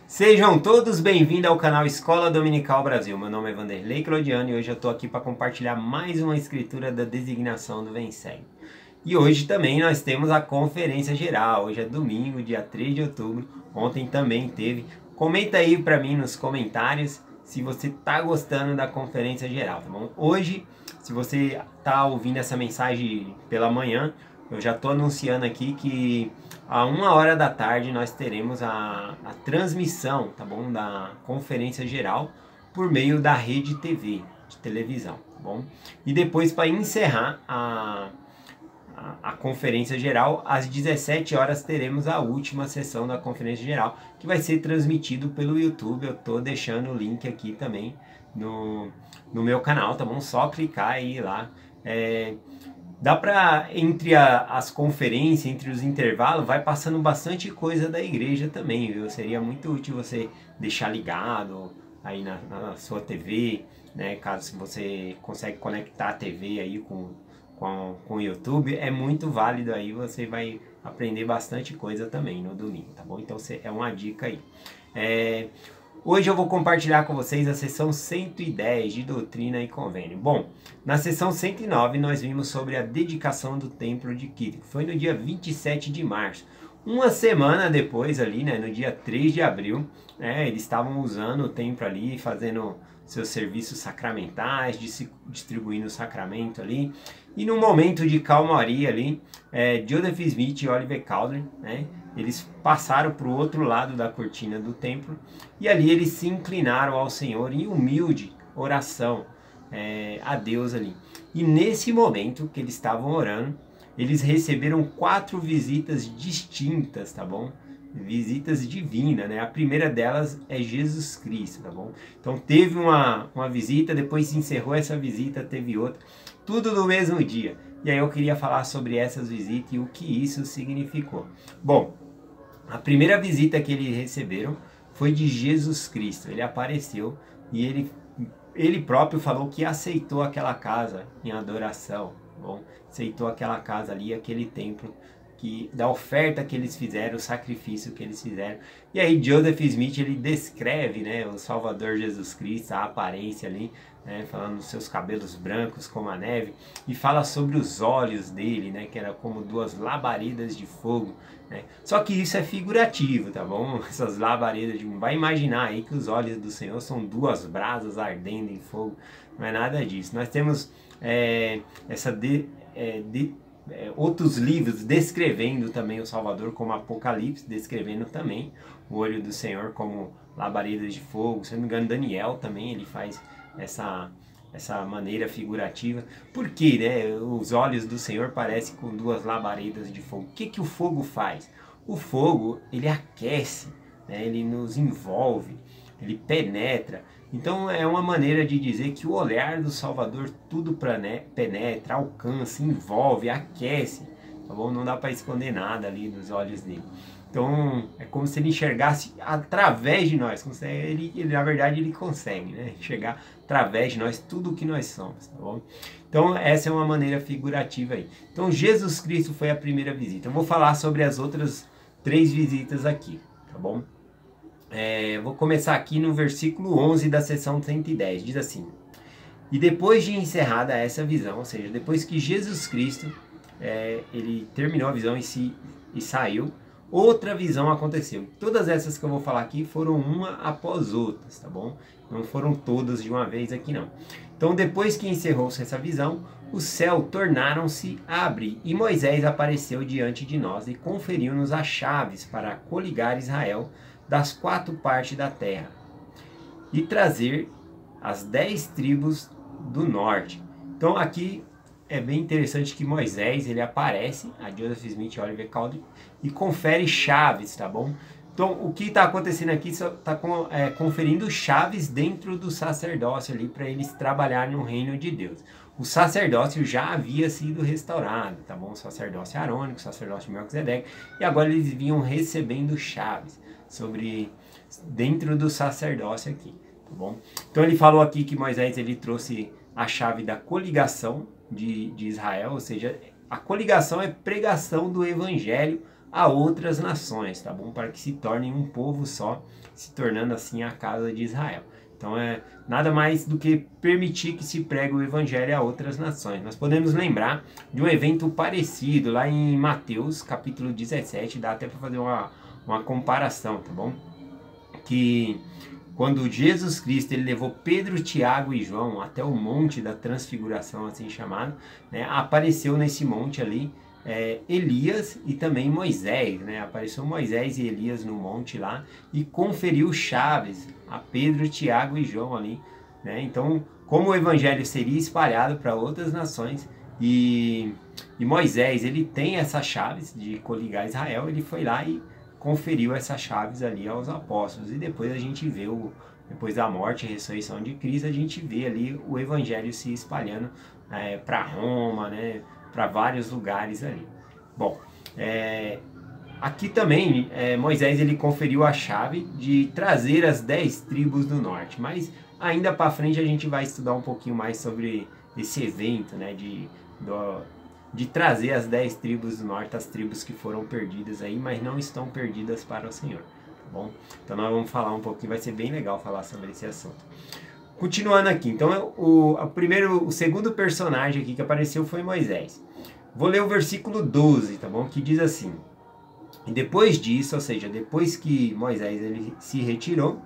Sejam todos bem-vindos ao canal Escola Dominical Brasil. Meu nome é Vanderlei Claudiano e hoje eu estou aqui para compartilhar mais uma escritura da designação do Vem-Segue. E hoje também nós temos a Conferência Geral. Hoje é domingo, dia 3 de outubro. Ontem também teve. Comenta aí para mim nos comentários se você está gostando da Conferência Geral, tá bom? Hoje, se você está ouvindo essa mensagem pela manhã, eu já estou anunciando aqui que a 1h da tarde nós teremos a transmissão, tá bom, da Conferência Geral por meio da Rede TV, de televisão, tá bom? E depois, para encerrar a Conferência Geral, às 17 horas teremos a última sessão da Conferência Geral, que vai ser transmitido pelo YouTube. Eu estou deixando o link aqui também no meu canal, tá bom? Só clicar aí lá. Dá para, entre as conferências, entre os intervalos, vai passando bastante coisa da igreja também, viu? Seria muito útil você deixar ligado aí na sua TV, né? Caso você consegue conectar a TV aí com o YouTube, é muito válido aí, você vai aprender bastante coisa também no domingo, tá bom? Então é uma dica aí. Hoje eu vou compartilhar com vocês a sessão 110 de Doutrina e Convênio. Bom, na sessão 109 nós vimos sobre a dedicação do Templo de Quito, que foi no dia 27 de março. Uma semana depois ali, né, no dia 3 de abril, eles estavam usando o templo ali, fazendo seus serviços sacramentais, distribuindo o sacramento ali. E num momento de calmaria ali, Joseph Smith e Oliver Cowdery, eles passaram para o outro lado da cortina do templo e ali eles se inclinaram ao Senhor em humilde oração a Deus ali. E nesse momento que eles estavam orando, eles receberam 4 visitas distintas, tá bom? Visitas divinas, né? A primeira delas é Jesus Cristo, tá bom? Então teve uma visita, depois se encerrou essa visita, teve outra, tudo no mesmo dia. E aí eu queria falar sobre essas visitas e o que isso significou. Bom, a primeira visita que eles receberam foi de Jesus Cristo. Ele apareceu e ele próprio falou que aceitou aquela casa em adoração, tá bom? Aceitou aquela casa ali, aquele templo, da oferta que eles fizeram, o sacrifício que eles fizeram. E aí Joseph Smith, ele descreve, né, o Salvador Jesus Cristo, a aparência ali, falando dos seus cabelos brancos como a neve, e fala sobre os olhos dele, né, que era como 2 labaredas de fogo, né? Só que isso é figurativo, tá bom? Essas labaredas de... Vai imaginar aí que os olhos do Senhor são 2 brasas ardendo em fogo. Não é nada disso. Nós temos outros livros descrevendo também o Salvador, como Apocalipse, descrevendo também o olho do Senhor como labaredas de fogo. Se não me engano, Daniel também ele faz essa maneira figurativa. Por que, né, os olhos do Senhor parecem com 2 labaredas de fogo? O que o fogo faz? O fogo, ele aquece, né, ele nos envolve, ele penetra. Então é uma maneira de dizer que o olhar do Salvador tudo penetra, alcança, envolve, aquece, tá bom? Não dá para esconder nada ali dos olhos dele. Então é como se ele enxergasse através de nós, como se ele na verdade ele consegue, né, enxergar através de nós tudo o que nós somos, tá bom? Então essa é uma maneira figurativa aí. Então Jesus Cristo foi a primeira visita. Eu vou falar sobre as outras 3 visitas aqui, tá bom? Vou começar aqui no versículo 11 da sessão 110, diz assim: e depois de encerrada essa visão, ou seja, depois que Jesus Cristo ele terminou a visão e saiu, outra visão aconteceu. Todas essas que eu vou falar aqui foram uma após outras, tá bom? Não foram todas de uma vez aqui não. Então depois que encerrou-se essa visão, o céu tornaram-se a abrir e Moisés apareceu diante de nós e conferiu-nos as chaves para coligar Israel das 4 partes da terra e trazer as 10 tribos do norte. Então aqui é bem interessante que Moisés ele aparece a Joseph Smith e Oliver Cowdery e confere chaves, tá bom? Então o que está acontecendo aqui está conferindo chaves dentro do sacerdócio ali para eles trabalharem no reino de Deus. O sacerdócio já havia sido restaurado, tá bom? O sacerdócio arônico, o sacerdócio de Melquisedeque, e agora eles vinham recebendo chaves dentro do sacerdócio aqui, tá bom? Então ele falou aqui que Moisés ele trouxe a chave da coligação de Israel, ou seja, a coligação é pregação do evangelho a outras nações, tá bom? Para que se tornem um povo só, se tornando assim a casa de Israel. Então é nada mais do que permitir que se pregue o evangelho a outras nações. Nós podemos lembrar de um evento parecido lá em Mateus capítulo 17, dá até para fazer uma comparação, tá bom? Que quando Jesus Cristo ele levou Pedro, Tiago e João até o monte da transfiguração, assim chamado, né, apareceu nesse monte ali Elias e também Moisés, né? Apareceu Moisés e Elias no monte lá e conferiu chaves a Pedro, Tiago e João ali, né? Então, como o evangelho seria espalhado para outras nações e Moisés ele tem essas chaves de coligar Israel, ele foi lá e conferiu essas chaves ali aos apóstolos e depois a gente vê depois da morte e ressurreição de Cristo, a gente vê ali o evangelho se espalhando para Roma, né? Para vários lugares ali. Bom, aqui também Moisés ele conferiu a chave de trazer as 10 tribos do norte, mas ainda para frente a gente vai estudar um pouquinho mais sobre esse evento, né, de trazer as 10 tribos do norte, as tribos que foram perdidas aí, mas não estão perdidas para o Senhor, tá bom? Então nós vamos falar um pouquinho, vai ser bem legal falar sobre esse assunto. Continuando aqui, então o segundo personagem aqui que apareceu foi Moisés. Vou ler o versículo 12, tá bom? Que diz assim: e depois disso, ou seja, depois que Moisés ele se retirou,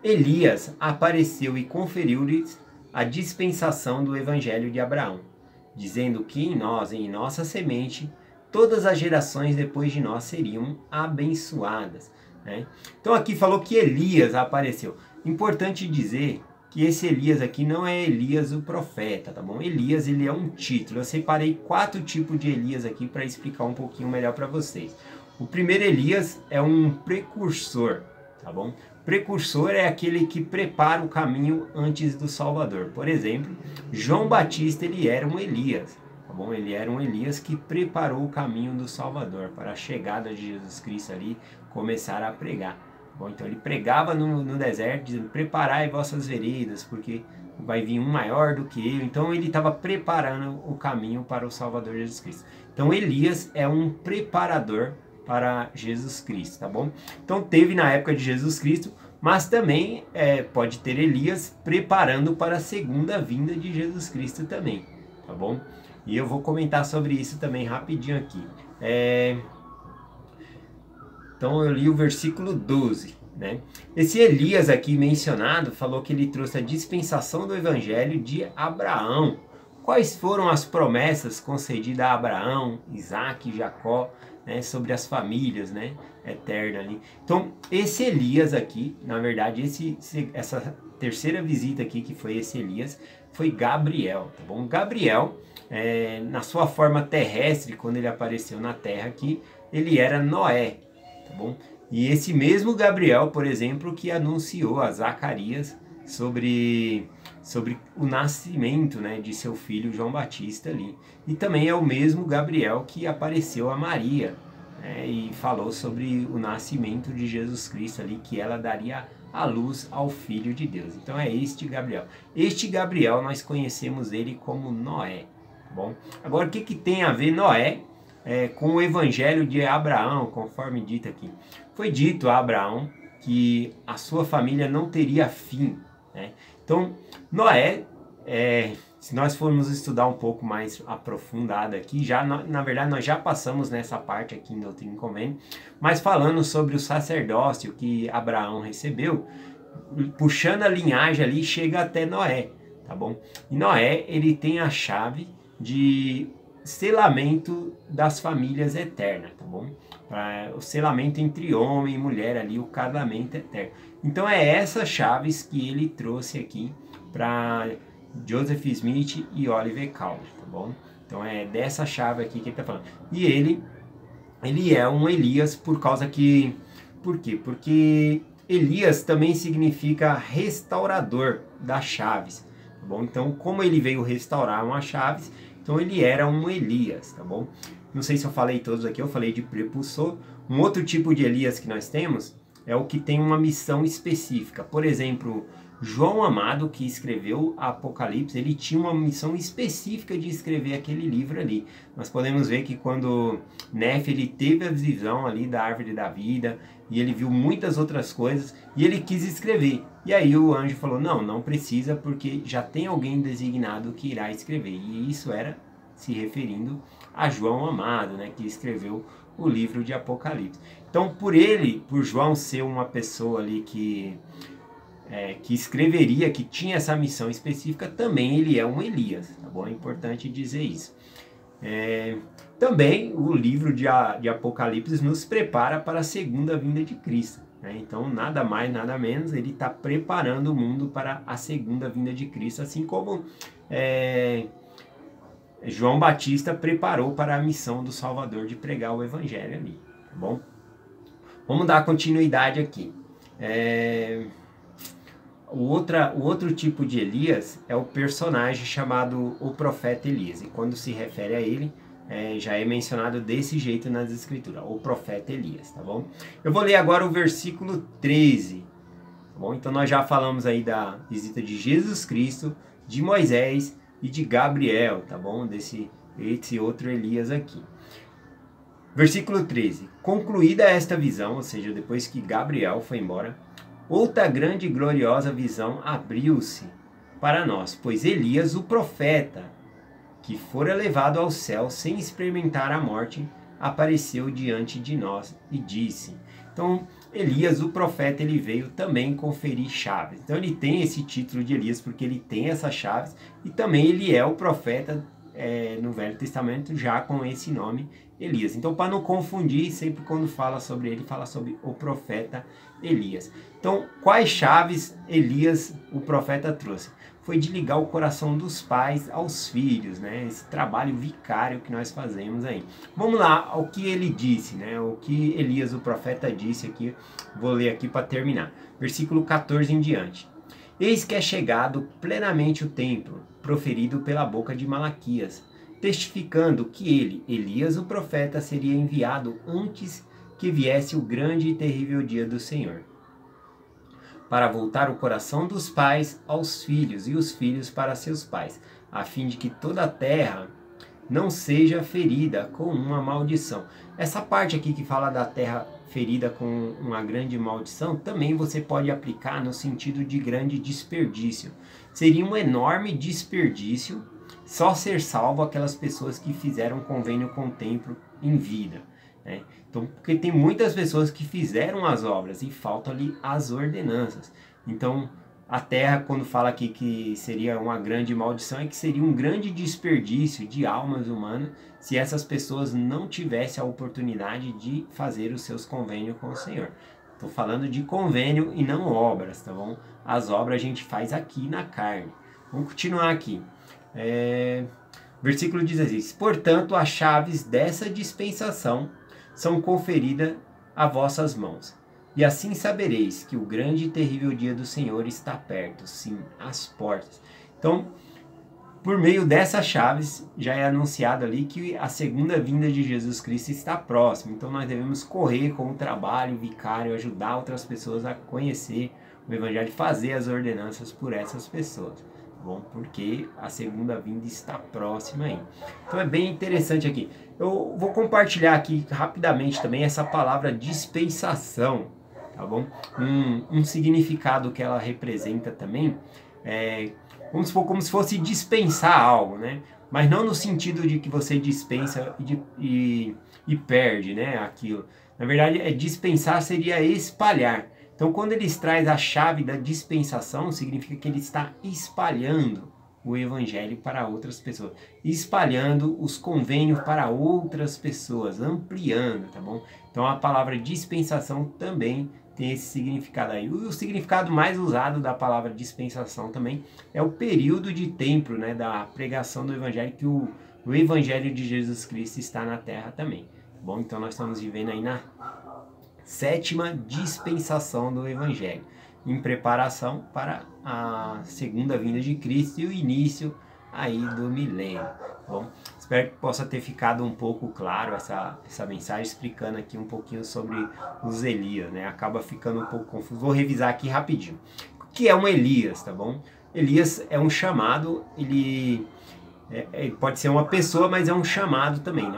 Elias apareceu e conferiu-lhes a dispensação do evangelho de Abraão, dizendo que em nós, em nossa semente, todas as gerações depois de nós seriam abençoadas, né? Então aqui falou que Elias apareceu. Importante dizer que esse Elias aqui não é Elias o profeta, tá bom? Elias ele é um título. Eu separei 4 tipos de Elias aqui para explicar um pouquinho melhor para vocês. O primeiro Elias é um precursor, tá bom? Precursor é aquele que prepara o caminho antes do Salvador. Por exemplo, João Batista ele era um Elias, tá bom? Ele era um Elias que preparou o caminho do Salvador para a chegada de Jesus Cristo ali, começar a pregar. Bom, então ele pregava no deserto, dizendo: preparai vossas veredas, porque vai vir um maior do que eu. Então ele estava preparando o caminho para o Salvador Jesus Cristo. Então Elias é um preparador para Jesus Cristo, tá bom? Então teve na época de Jesus Cristo, mas também pode ter Elias preparando para a segunda vinda de Jesus Cristo também, tá bom? E eu vou comentar sobre isso também rapidinho aqui. Então eu li o versículo 12, né? Esse Elias aqui mencionado falou que ele trouxe a dispensação do evangelho de Abraão. Quais foram as promessas concedidas a Abraão, Isaac e Jacó, né, sobre as famílias, né, eternas ali? Então esse Elias aqui, na verdade, essa terceira visita aqui que foi esse Elias, foi Gabriel, tá bom? Gabriel, na sua forma terrestre, quando ele apareceu na terra aqui, ele era Noé. Tá bom? E esse mesmo Gabriel, por exemplo, que anunciou a Zacarias sobre o nascimento, né, de seu filho João Batista ali. E também é o mesmo Gabriel que apareceu a Maria, né, e falou sobre o nascimento de Jesus Cristo ali, que ela daria a luz ao Filho de Deus. Então é este Gabriel. Este Gabriel nós conhecemos ele como Noé. Tá bom? Agora o que tem a ver Noé com o evangelho de Abraão, conforme dito aqui? Foi dito a Abraão que a sua família não teria fim, né? Então, Noé, se nós formos estudar um pouco mais aprofundado aqui, na verdade nós já passamos nessa parte aqui em Doutrina e Convênio, mas falando sobre o sacerdócio que Abraão recebeu, puxando a linhagem ali, chega até Noé, tá bom? E Noé, ele tem a chave de selamento das famílias eternas, tá bom? O selamento entre homem e mulher ali, o casamento eterno. Então é essas chaves que ele trouxe aqui para Joseph Smith e Oliver Cowdery, tá bom? Então é dessa chave aqui que ele está falando. E ele é um Elias por causa que... Por quê? Porque Elias também significa restaurador das chaves, tá bom? Então como ele veio restaurar umas chaves, então ele era um Elias, tá bom? Não sei se eu falei todos aqui, eu falei de prepulsor. Um outro tipo de Elias que nós temos é o que tem uma missão específica. Por exemplo, João Amado, que escreveu Apocalipse, ele tinha uma missão específica de escrever aquele livro ali. Nós podemos ver que quando Nefe, ele teve a visão ali da árvore da vida, e ele viu muitas outras coisas, e ele quis escrever. E aí o anjo falou, não precisa, porque já tem alguém designado que irá escrever. E isso era se referindo a João Amado, né, que escreveu o livro de Apocalipse. Então, por João ser uma pessoa ali que escreveria, que tinha essa missão específica, também ele é um Elias, tá bom? É importante dizer isso. Também o livro de Apocalipse nos prepara para a segunda vinda de Cristo, né? Então, nada mais, nada menos, ele está preparando o mundo para a segunda vinda de Cristo, assim como João Batista preparou para a missão do Salvador de pregar o Evangelho ali, tá bom? Vamos dar continuidade aqui. O outro tipo de Elias é o personagem chamado o profeta Elias. E quando se refere a ele, já é mencionado desse jeito nas escrituras, o profeta Elias, tá bom? Eu vou ler agora o versículo 13, tá bom? Então nós já falamos aí da visita de Jesus Cristo, de Moisés e de Gabriel, tá bom? Esse outro Elias aqui. Versículo 13. Concluída esta visão, ou seja, depois que Gabriel foi embora, outra grande e gloriosa visão abriu-se para nós, pois Elias, o profeta, que fora levado ao céu sem experimentar a morte, apareceu diante de nós e disse. Então, Elias, o profeta, ele veio também conferir chaves. Então, ele tem esse título de Elias porque ele tem essas chaves e também ele é o profeta no Velho Testamento já com esse nome, Elias. Então, para não confundir, sempre quando fala sobre ele, fala sobre o profeta Elias. Então, quais chaves Elias, o profeta, trouxe? Foi de ligar o coração dos pais aos filhos, né? Esse trabalho vicário que nós fazemos aí. Vamos lá ao que ele disse, né? O que Elias, o profeta, disse aqui. Vou ler aqui para terminar. Versículo 14 em diante. Eis que é chegado plenamente o tempo, proferido pela boca de Malaquias, testificando que ele, Elias, o profeta, seria enviado antes que viesse o grande e terrível dia do Senhor, para voltar o coração dos pais aos filhos e os filhos para seus pais, a fim de que toda a terra não seja ferida com uma maldição. Essa parte aqui que fala da terra ferida com uma grande maldição, também você pode aplicar no sentido de grande desperdício. Seria um enorme desperdício só ser salvo aquelas pessoas que fizeram convênio com o templo em vida, né? Então, porque tem muitas pessoas que fizeram as obras e faltam ali as ordenanças. Então, a terra, quando fala aqui que seria uma grande maldição, é que seria um grande desperdício de almas humanas se essas pessoas não tivessem a oportunidade de fazer os seus convênios com o Senhor. Estou falando de convênio e não obras, tá bom? As obras a gente faz aqui na carne. Vamos continuar aqui. Versículo 16. Portanto, as chaves dessa dispensação são conferidas a vossas mãos. E assim sabereis que o grande e terrível dia do Senhor está perto, sim, às portas. Então, por meio dessas chaves, já é anunciado ali que a segunda vinda de Jesus Cristo está próxima. Então, nós devemos correr com o trabalho vicário, ajudar outras pessoas a conhecer o Evangelho, fazer as ordenanças por essas pessoas. Bom, porque a segunda vinda está próxima aí. Então é bem interessante aqui. Eu vou compartilhar aqui rapidamente também essa palavra dispensação, tá bom? Um significado que ela representa também vamos supor, como se fosse dispensar algo, né? Mas não no sentido de que você dispensa e perde, né, aquilo. Na verdade, dispensar seria espalhar. Então, quando eles traz a chave da dispensação, significa que ele está espalhando o evangelho para outras pessoas, espalhando os convênios para outras pessoas, ampliando, tá bom? Então, a palavra dispensação também tem esse significado aí. O significado mais usado da palavra dispensação também é o período de tempo, né, da pregação do evangelho, que o evangelho de Jesus Cristo está na terra também. Bom, então nós estamos vivendo aí na sétima dispensação do Evangelho, em preparação para a segunda vinda de Cristo e o início aí do milênio. Bom, Espero que possa ter ficado um pouco claro essa mensagem, explicando aqui um pouquinho sobre os Elias, né? Acaba ficando um pouco confuso. Vou revisar aqui rapidinho. O que é um Elias, tá bom? Elias é um chamado, ele pode ser uma pessoa, mas é um chamado também.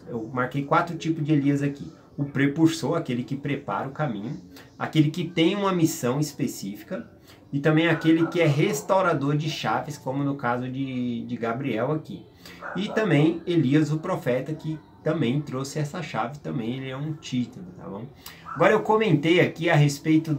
Eu marquei 4 tipos de Elias aqui. O precursor, aquele que prepara o caminho, aquele que tem uma missão específica, e também aquele que é restaurador de chaves, como no caso de Gabriel aqui. E também Elias, o profeta, que também trouxe essa chave, também ele é um título, tá bom? Agora eu comentei aqui a respeito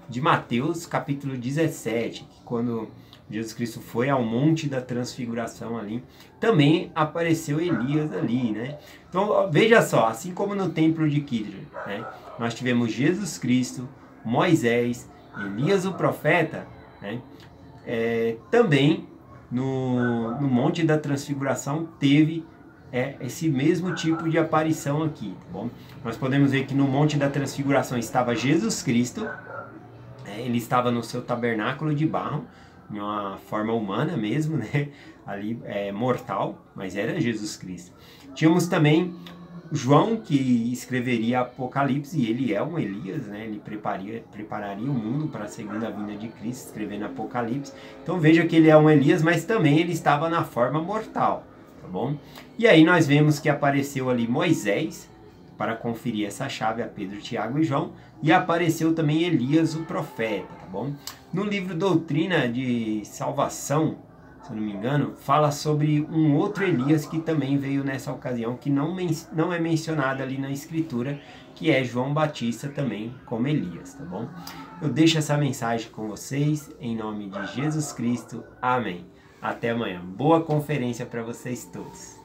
de Mateus capítulo 17, que quando Jesus Cristo foi ao Monte da Transfiguração ali, também apareceu Elias ali, né? Então veja só, assim como no templo de Kidron, né? Nós tivemos Jesus Cristo, Moisés, Elias o profeta, né? Também no Monte da Transfiguração teve esse mesmo tipo de aparição aqui, tá bom? Nós podemos ver que no Monte da Transfiguração estava Jesus Cristo, ele estava no seu tabernáculo de barro, em uma forma humana mesmo, né? Ali mortal, mas era Jesus Cristo. Tínhamos também João, que escreveria Apocalipse, e ele é um Elias, né? Ele prepararia o mundo para a segunda vinda de Cristo, escrevendo Apocalipse. Então veja que ele é um Elias, mas também ele estava na forma mortal, tá bom? E aí nós vemos que apareceu ali Moisés, para conferir essa chave a Pedro, Tiago e João, e apareceu também Elias, o profeta, tá bom? No livro Doutrina de Salvação, se eu não me engano, fala sobre um outro Elias que também veio nessa ocasião, que não é mencionado ali na escritura, que é João Batista também como Elias, tá bom? Eu deixo essa mensagem com vocês, em nome de Jesus Cristo, amém. Até amanhã. Boa conferência para vocês todos.